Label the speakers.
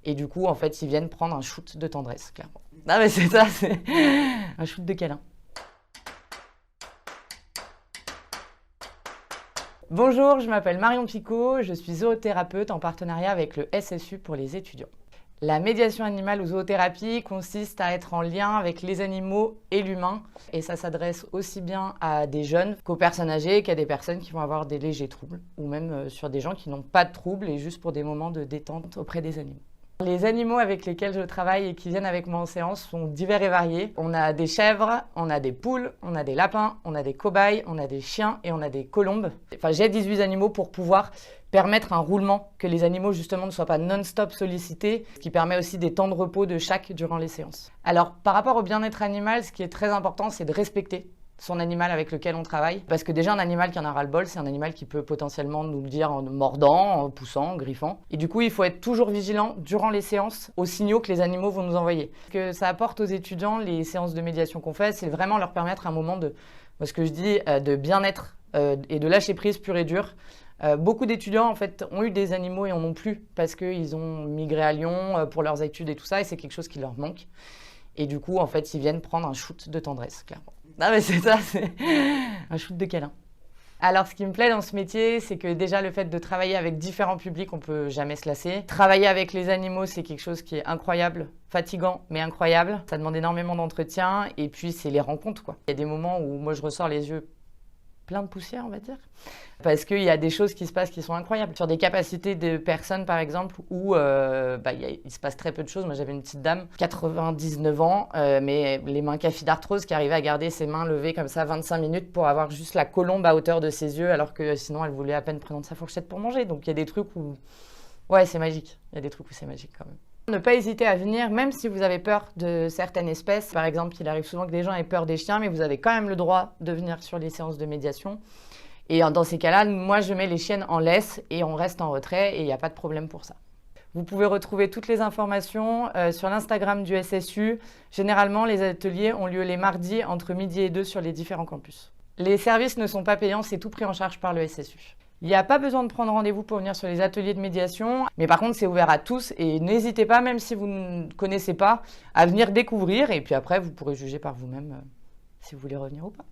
Speaker 1: Et du coup, en fait, ils viennent prendre un shoot de tendresse, clairement. Ah mais c'est ça, c'est un shoot de câlin. Bonjour, je m'appelle Marion Picot, je suis zoothérapeute en partenariat avec le SSU pour les étudiants. La médiation animale ou zoothérapie consiste à être en lien avec les animaux et l'humain. Et ça s'adresse aussi bien à des jeunes qu'aux personnes âgées, qu'à des personnes qui vont avoir des légers troubles, ou même sur des gens qui n'ont pas de troubles et juste pour des moments de détente auprès des animaux. Les animaux avec lesquels je travaille et qui viennent avec moi en séance sont divers et variés. On a des chèvres, on a des poules, on a des lapins, on a des cobayes, on a des chiens et on a des colombes. Enfin, j'ai 18 animaux pour pouvoir permettre un roulement, que les animaux justement ne soient pas non-stop sollicités, ce qui permet aussi des temps de repos de chaque durant les séances. Alors, par rapport au bien-être animal, ce qui est très important, c'est de respecter son animal avec lequel on travaille. Parce que déjà, un animal qui en a ras-le-bol, c'est un animal qui peut potentiellement nous le dire en mordant, en poussant, en griffant. Et du coup, il faut être toujours vigilant durant les séances aux signaux que les animaux vont nous envoyer. Ce que ça apporte aux étudiants, les séances de médiation qu'on fait, c'est vraiment leur permettre un moment de, ce que je dis, de bien-être et de lâcher prise pure et dure. Beaucoup d'étudiants en fait ont eu des animaux et en ont plus parce qu'ils ont migré à Lyon pour leurs études et tout ça, et c'est quelque chose qui leur manque. Et du coup, en fait, ils viennent prendre un shoot de tendresse, clairement. Ah mais c'est ça, c'est un shoot de câlin. Alors, ce qui me plaît dans ce métier, c'est que déjà le fait de travailler avec différents publics, on peut jamais se lasser. Travailler avec les animaux, c'est quelque chose qui est incroyable, fatigant, mais incroyable. Ça demande énormément d'entretien, et puis c'est les rencontres, quoi. Il y a des moments où moi je ressors les yeux plein de poussière, on va dire, parce qu'il y a des choses qui se passent qui sont incroyables. Sur des capacités de personnes, par exemple, où il se passe très peu de choses. Moi, j'avais une petite dame, 99 ans, mais les mains café d'arthrose, qui arrivait à garder ses mains levées comme ça 25 minutes pour avoir juste la colombe à hauteur de ses yeux, alors que sinon, elle voulait à peine prendre sa fourchette pour manger. Donc, il y a des trucs où... Ouais, c'est magique. Il y a des trucs où c'est magique quand même. Ne pas hésiter à venir, même si vous avez peur de certaines espèces. Par exemple, il arrive souvent que des gens aient peur des chiens, mais vous avez quand même le droit de venir sur les séances de médiation. Et dans ces cas-là, moi, je mets les chiennes en laisse et on reste en retrait et il n'y a pas de problème pour ça. Vous pouvez retrouver toutes les informations sur l'Instagram du SSU. Généralement, les ateliers ont lieu les mardis entre midi et 2 sur les différents campus. Les services ne sont pas payants, c'est tout pris en charge par le SSU. Il n'y a pas besoin de prendre rendez-vous pour venir sur les ateliers de médiation, mais par contre, c'est ouvert à tous et n'hésitez pas, même si vous ne connaissez pas, à venir découvrir et puis après, vous pourrez juger par vous-même si vous voulez revenir ou pas.